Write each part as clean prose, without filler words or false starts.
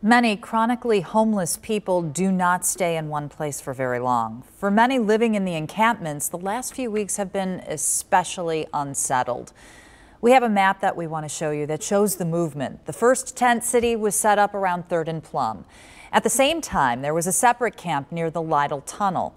Many chronically homeless people do not stay in one place for very long. For many living in the encampments, the last few weeks have been especially unsettled. We have a map that we want to show you that shows the movement. The first tent city was set up around 3rd and Plum. At the same time, there was a separate camp near the Lytle Tunnel.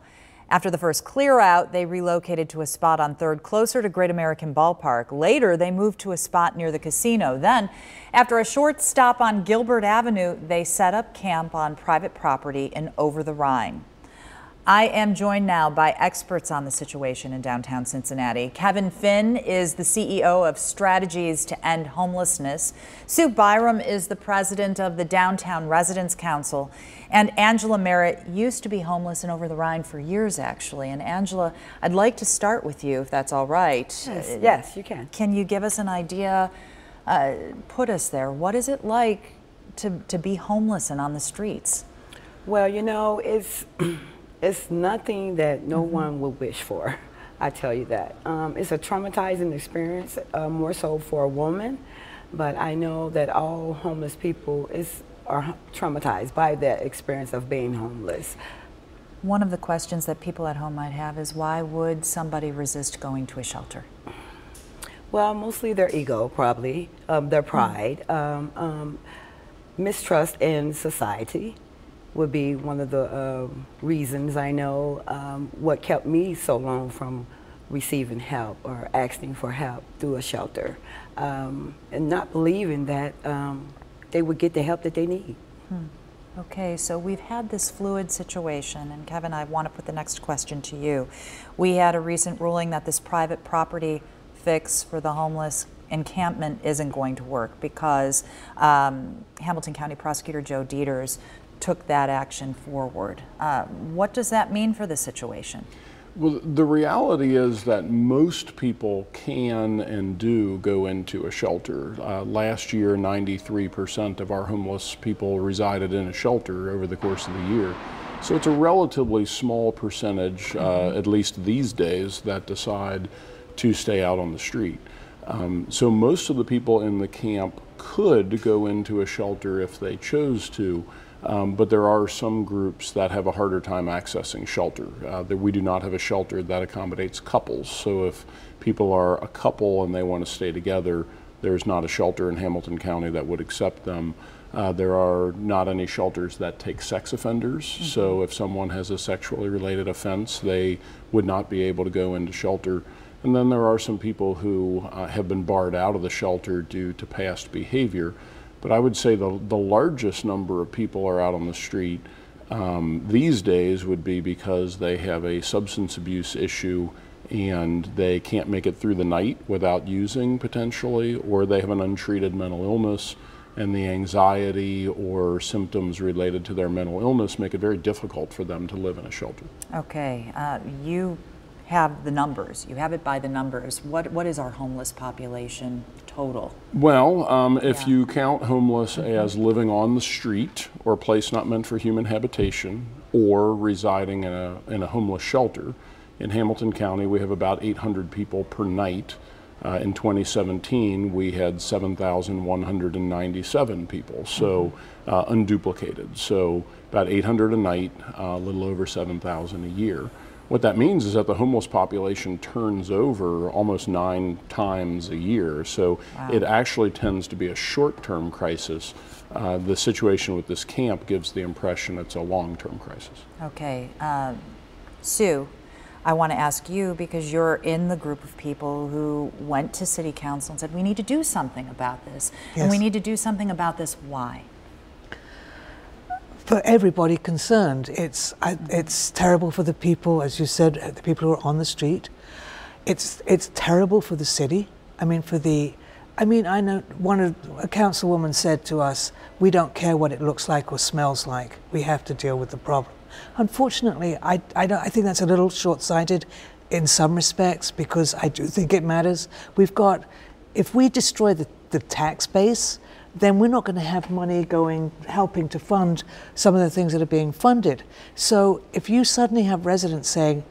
After the first clear out, they relocated to a spot on 3rd closer to Great American Ballpark. Later, they moved to a spot near the casino. Then, after a short stop on Gilbert Avenue, they set up camp on private property in Over the Rhine. I am joined now by experts on the situation in downtown Cincinnati. Kevin Finn is the CEO of Strategies to End Homelessness. Sue Byram is the president of the Downtown Residents Council. And Angela Merritt used to be homeless in Over the Rhine for years, actually. And Angela, I'd like to start with you, if that's all right. Yes, you can. Can you give us an idea, put us there? What is it like to be homeless and on the streets? Well, you know, it's nothing that no one would wish for. I tell you that. It's a traumatizing experience, more so for a woman, but I know that all homeless people are traumatized by that experience of being homeless. One of the questions that people at home might have is, why would somebody resist going to a shelter? Well, mostly their ego, probably, their pride, mistrust in society would be one of the reasons. I know what kept me so long from receiving help or asking for help through a shelter, and not believing that they would get the help that they need. Okay, so we've had this fluid situation, and Kevin, I want to put the next question to you. We had a recent ruling that this private property fix for the homeless encampment isn't going to work because Hamilton County Prosecutor Joe Dieters took that action forward. What does that mean for the situation? Well, the reality is that most people can and do go into a shelter. Last year, 93% of our homeless people resided in a shelter over the course of the year. So it's a relatively small percentage, at least these days, that decide to stay out on the street. So most of the people in the camp could go into a shelter if they chose to. But there are some groups that have a harder time accessing shelter. We do not have a shelter that accommodates couples. So if people are a couple and they want to stay together, there's not a shelter in Hamilton County that would accept them. There are not any shelters that take sex offenders. So if someone has a sexually related offense, they would not be able to go into shelter. And then there are some people who have been barred out of the shelter due to past behavior. But I would say the largest number of people are out on the street these days would be because they have a substance abuse issue and they can't make it through the night without using potentially, or they have an untreated mental illness and the anxiety or symptoms related to their mental illness make it very difficult for them to live in a shelter. Okay, you have the numbers. You have it by the numbers. What is our homeless population total? Well, if you count homeless as living on the street or a place not meant for human habitation or residing in a homeless shelter, in Hamilton County we have about 800 people per night. In 2017 we had 7,197 people, so unduplicated. So about 800 a night, a little over 7,000 a year. What that means is that the homeless population turns over almost 9 times a year. So it actually tends to be a short-term crisis. The situation with this camp gives the impression it's a long-term crisis. Okay, Sue, I want to ask you, because you're in the group of people who went to City Council and said, we need to do something about this. Yes. And we need to do something about this. Why? For everybody concerned. It's terrible for the people, as you said, the people who are on the street. It's terrible for the city. I know a councilwoman said to us, we don't care what it looks like or smells like. We have to deal with the problem. Unfortunately, I think that's a little short-sighted in some respects, because I do think it matters. If we destroy the tax base, then we're not going to have money helping to fund some of the things that are being funded. So if you suddenly have residents saying,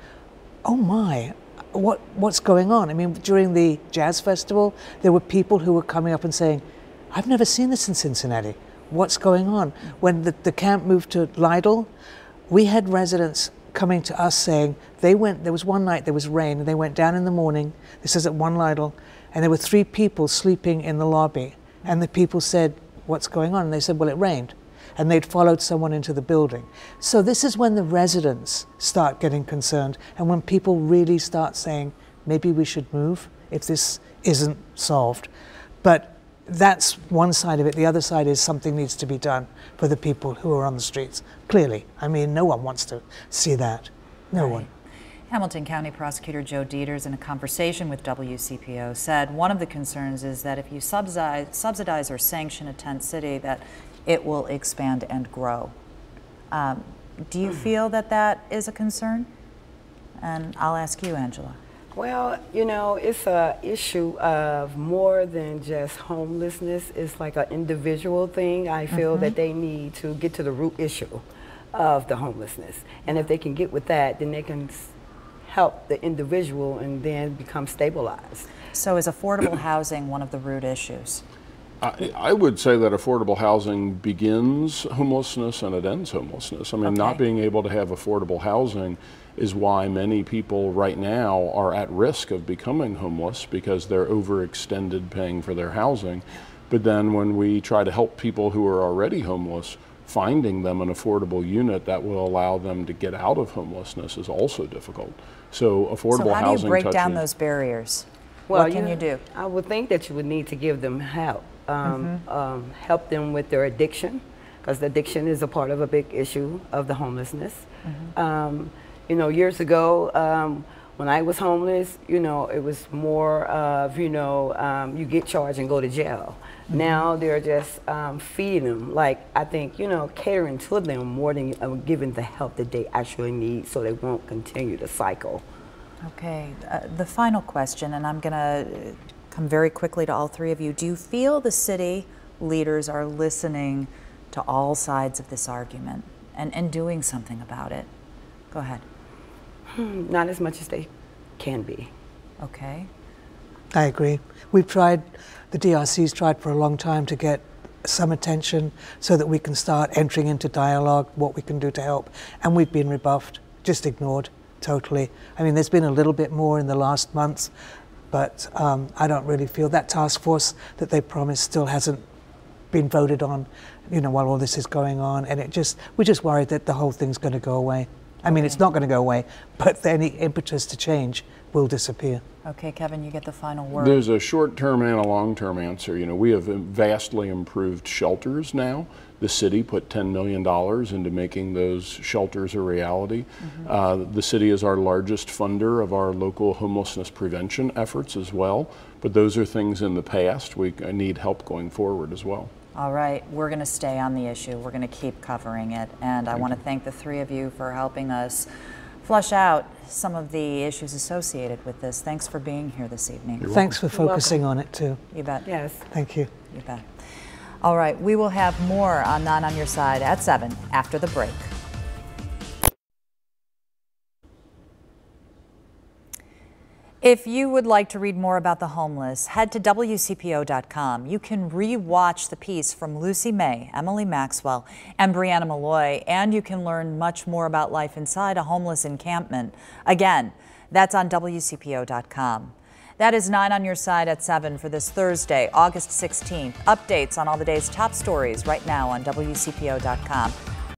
oh my, what's going on? I mean, during the jazz festival, there were people who were coming up and saying, I've never seen this in Cincinnati. what's going on? When the camp moved to Lytle, we had residents coming to us saying there was one night there was rain and they went down in the morning, this is at one Lytle, and there were 3 people sleeping in the lobby. And the people said, what's going on? And they said, well, it rained. And they'd followed someone into the building. So this is when the residents start getting concerned and when people really start saying, maybe we should move if this isn't solved. But that's one side of it. The other side is something needs to be done for the people who are on the streets. Clearly. I mean, no one wants to see that. No one. Hamilton County Prosecutor Joe Dieters, in a conversation with WCPO, said one of the concerns is that if you subsidize or sanction a tent city, that it will expand and grow. Do you feel that that is a concern? And I'll ask you, Angela. Well, you know, it's an issue of more than just homelessness. It's like an individual thing. I feel that they need to get to the root issue of the homelessness. And if they can get with that, then they can help the individual and then become stabilized. So is affordable housing one of the root issues? I would say that affordable housing begins homelessness and it ends homelessness. I mean, not being able to have affordable housing is why many people right now are at risk of becoming homeless because they're overextended paying for their housing. But then when we try to help people who are already homeless, finding them an affordable unit that will allow them to get out of homelessness is also difficult. So affordable housing. So how do you break down those barriers? Well, what can you do? I would think that you would need to give them help. Help them with their addiction, because addiction is a part of a big issue of the homelessness. You know, years ago, when I was homeless, you know, it was more of, you know, you get charged and go to jail. Now they're just feeding them, like, I think, you know, catering to them more than giving the help that they actually need so they won't continue the cycle. Okay, the final question, and I'm going to come very quickly to all 3 of you. Do you feel the city leaders are listening to all sides of this argument and doing something about it? Go ahead. Not as much as they can be. Okay. I agree. We've tried, the DRC's tried for a long time to get some attention so that we can start entering into dialogue, what we can do to help, and we've been rebuffed, just ignored totally. I mean, there's been a little bit more in the last months, but I don't really feel that task force that they promised still hasn't been voted on, you know, while all this is going on, and we're just worried that the whole thing's going to go away. I mean, it's not going to go away, but any impetus to change will disappear. Okay, Kevin, you get the final word. There's a short-term and a long-term answer. You know, we have vastly improved shelters now. The city put $10 million into making those shelters a reality. The city is our largest funder of our local homelessness prevention efforts as well. But those are things in the past. We need help going forward as well. All right, we're going to stay on the issue. We're going to keep covering it. And I want to thank the 3 of you for helping us flush out some of the issues associated with this. Thanks for being here this evening. Thanks for focusing on it too. You bet. Yes. Thank you. You bet. All right, we will have more on Not On Your Side at 7 after the break. If you would like to read more about the homeless, head to WCPO.com. You can re-watch the piece from Lucy May, Emily Maxwell, and Brianna Malloy, and you can learn much more about life inside a homeless encampment. Again, that's on WCPO.com. That is 9 on Your Side at 7 for this Thursday, August 16th. Updates on all the day's top stories right now on WCPO.com.